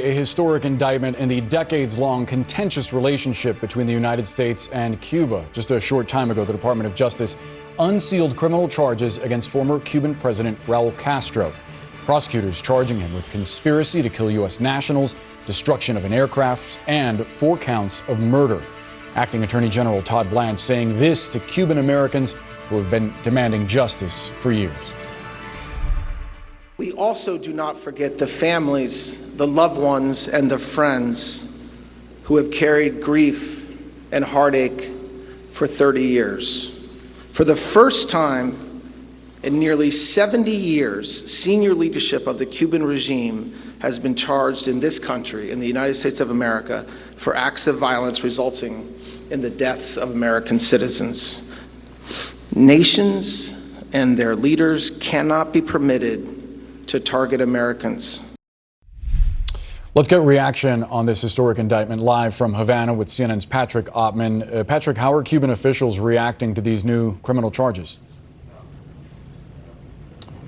a historic indictment in the decades-long contentious relationship between the United States and Cuba. Just a short time ago, the Department of Justice unsealed criminal charges against former Cuban President Raul Castro. Prosecutors charging him with conspiracy to kill U.S. nationals, destruction of an aircraft, and 4 counts of murder. Acting Attorney General Todd Blanche saying this to Cuban Americans who have been demanding justice for years. We also do not forget the families, the loved ones, and the friends who have carried grief and heartache for 30 years. For the first time in nearly 70 years, senior leadership of the Cuban regime has been charged in this country, in the United States of America, for acts of violence resulting in the deaths of American citizens. Nations and their leaders cannot be permitted to target Americans. Let's get reaction on this historic indictment live from Havana with CNN's Patrick Ottman. Patrick, how are Cuban officials reacting to these new criminal charges?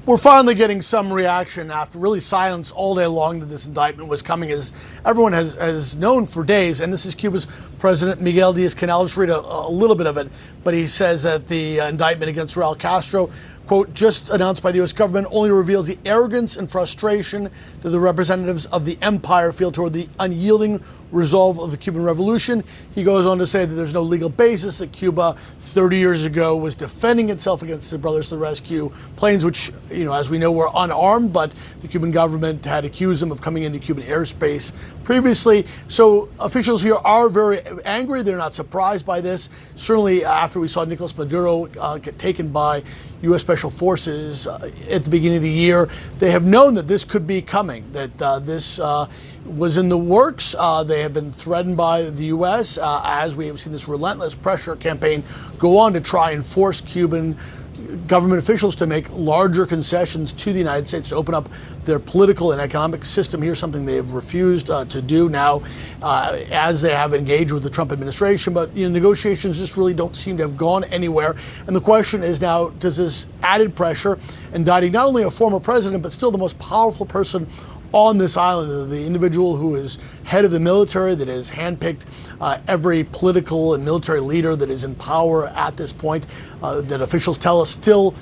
We're finally getting some reaction after really silence all day long that this indictment was coming, as everyone has known for days. And this is Cuba's President Miguel Diaz-Canel. I'll just read a little bit of it. But he says that the indictment against Raul Castro, quote, just announced by the U.S. government, only reveals the arrogance and frustration that the representatives of the empire feel toward the unyielding resolve of the Cuban Revolution. He goes on to say that there's no legal basis, that Cuba 30 years ago was defending itself against the Brothers to the Rescue planes, which, as we know, were unarmed, but the Cuban government had accused them of coming into Cuban airspace previously. So officials here are very angry. They're not surprised by this. Certainly after we saw Nicolas Maduro get taken by U.S. Special Forces at the beginning of the year, they have known that this could be coming, that this was in the works. They have been threatened by the U.S. As we have seen this relentless pressure campaign go on to try and force Cuban government officials to make larger concessions to the United States, to open up their political and economic system here, something they have refused to do now as they have engaged with the Trump administration. But negotiations just really don't seem to have gone anywhere. And the question is now, does this added pressure, indicting not only a former president, but still the most powerful person on this island, the individual who is head of the military, that has handpicked every political and military leader that is in power at this point, that officials tell us still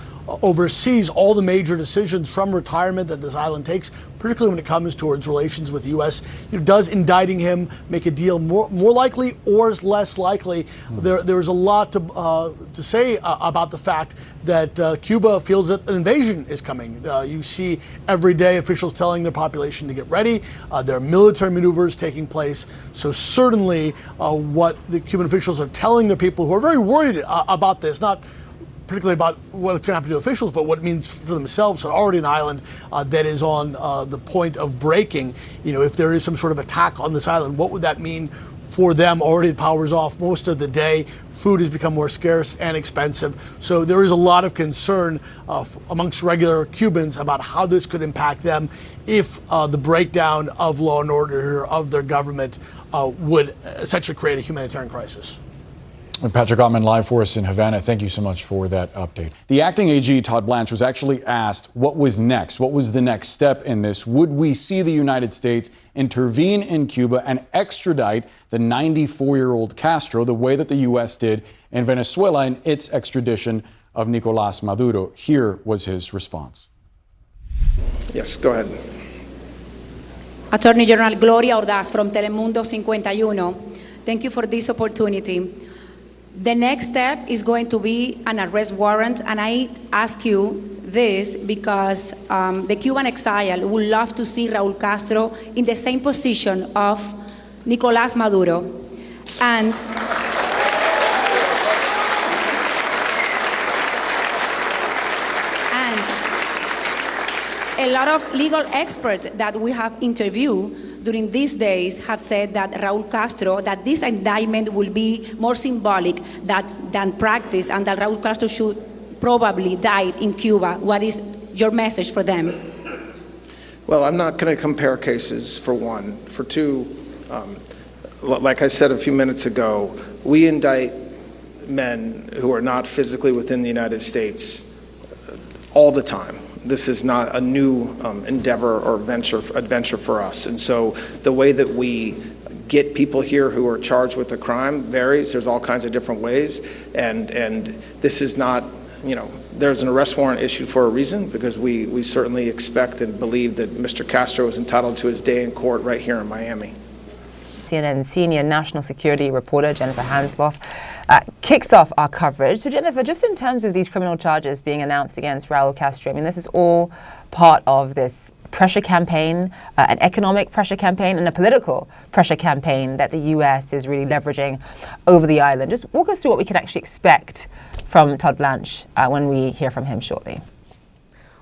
oversees all the major decisions from retirement that this island takes, particularly when it comes towards relations with the U.S. Does indicting him make a deal more likely or less likely? There's a lot to say about the fact that Cuba feels that an invasion is coming. You see every day officials telling their population to get ready. There are military maneuvers taking place. So certainly what the Cuban officials are telling their people, who are very worried about this, not particularly about what it's going to happen to officials, but what it means for themselves. So already an island that is on the point of breaking. If there is some sort of attack on this island, what would that mean for them? Already the power's off most of the day. Food has become more scarce and expensive. So there is a lot of concern amongst regular Cubans about how this could impact them if the breakdown of law and order of their government would essentially create a humanitarian crisis. Patrick Ottman live for us in Havana. Thank you so much for that update. The acting AG, Todd Blanche, was actually asked what was next. What was the next step in this? Would we see the United States intervene in Cuba and extradite the 94-year-old Castro the way that the U.S. did in Venezuela in its extradition of Nicolás Maduro? Here was his response. Yes, go ahead. Attorney General Gloria Ordaz from Telemundo 51. Thank you for this opportunity. The next step is going to be an arrest warrant, and I ask you this because the Cuban exile would love to see Raul Castro in the same position of Nicolás Maduro. And a lot of legal experts that we have interviewed during these days have said that Raul Castro, that this indictment will be more symbolic than practice, and that Raul Castro should probably die in Cuba. What is your message for them? Well, I'm not going to compare cases, for one. For two, like I said a few minutes ago, we indict men who are not physically within the United States all the time. This is not a new endeavor or adventure for us. And so the way that we get people here who are charged with a crime varies. There's all kinds of different ways. And this is not, there's an arrest warrant issued for a reason, because we certainly expect and believe that Mr. Castro is entitled to his day in court right here in Miami. CNN senior national security reporter Jennifer Hansloff kicks off our coverage. So Jennifer, just in terms of these criminal charges being announced against Raul Castro, I mean, this is all part of this pressure campaign, an economic pressure campaign and a political pressure campaign that the U.S. is really leveraging over the island. Just walk us through what we can actually expect from Todd Blanche when we hear from him shortly.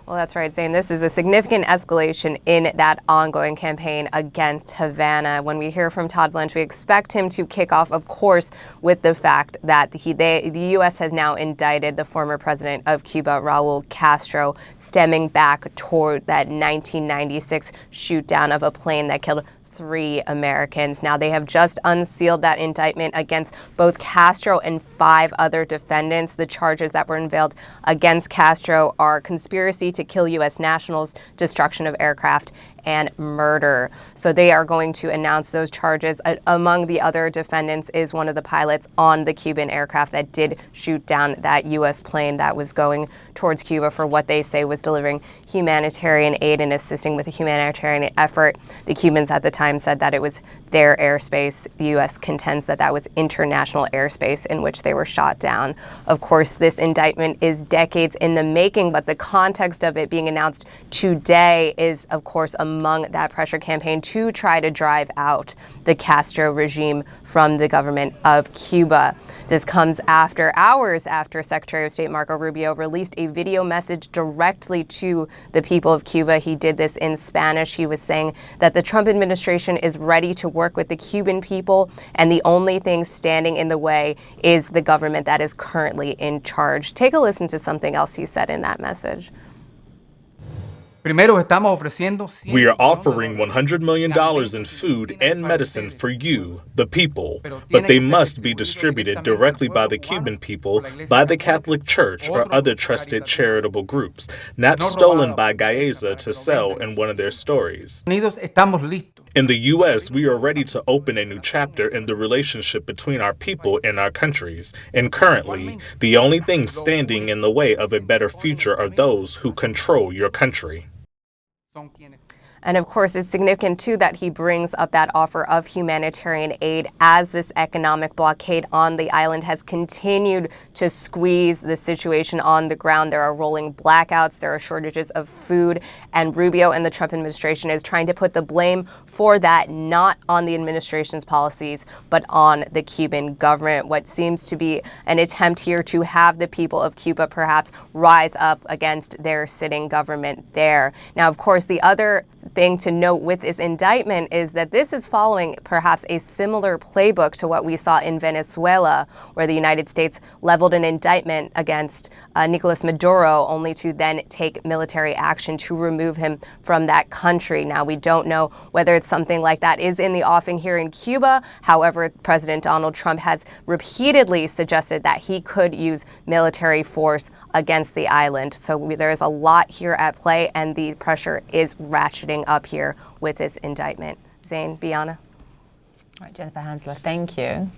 Well, that's right, Zane. This is a significant escalation in that ongoing campaign against Havana. When we hear from Todd Blanche, we expect him to kick off, of course, with the fact that the U.S. has now indicted the former president of Cuba, Raul Castro, stemming back toward that 1996 shoot down of a plane that killed 3 Americans. Now, they have just unsealed that indictment against both Castro and 5 other defendants. The charges that were unveiled against Castro are conspiracy to kill U.S. nationals, destruction of aircraft, and murder. So they are going to announce those charges. Among the other defendants is one of the pilots on the Cuban aircraft that did shoot down that U.S. plane that was going towards Cuba for what they say was delivering humanitarian aid and assisting with a humanitarian effort. The Cubans at the time said that it was their airspace. The U.S. contends that that was international airspace in which they were shot down. Of course, this indictment is decades in the making, but the context of it being announced today is, of course, among that pressure campaign to try to drive out the Castro regime from the government of Cuba. This comes hours after Secretary of State Marco Rubio released a video message directly to the people of Cuba. He did this in Spanish. He was saying that the Trump administration is ready to work with the Cuban people, and the only thing standing in the way is the government that is currently in charge. Take a listen to something else he said in that message. We are offering $100 million in food and medicine for you, the people, but they must be distributed directly by the Cuban people, by the Catholic Church or other trusted charitable groups, not stolen by Gaeza to sell in one of their stories. In the U.S., we are ready to open a new chapter in the relationship between our people and our countries. And currently, the only things standing in the way of a better future are those who control your country. And of course, it's significant, too, that he brings up that offer of humanitarian aid as this economic blockade on the island has continued to squeeze the situation on the ground. There are rolling blackouts, there are shortages of food, and Rubio and the Trump administration is trying to put the blame for that not on the administration's policies, but on the Cuban government. What seems to be an attempt here to have the people of Cuba perhaps rise up against their sitting government there. Now, of course, the other thing to note with this indictment is that this is following perhaps a similar playbook to what we saw in Venezuela, where the United States leveled an indictment against Nicolas Maduro, only to then take military action to remove him from that country. Now, we don't know whether it's something like that is in the offing here in Cuba. However, President Donald Trump has repeatedly suggested that he could use military force against the island. So there is a lot here at play, and the pressure is ratcheting up here with this indictment. Zane, Bianna. All right, Jennifer Hansloff, thank you.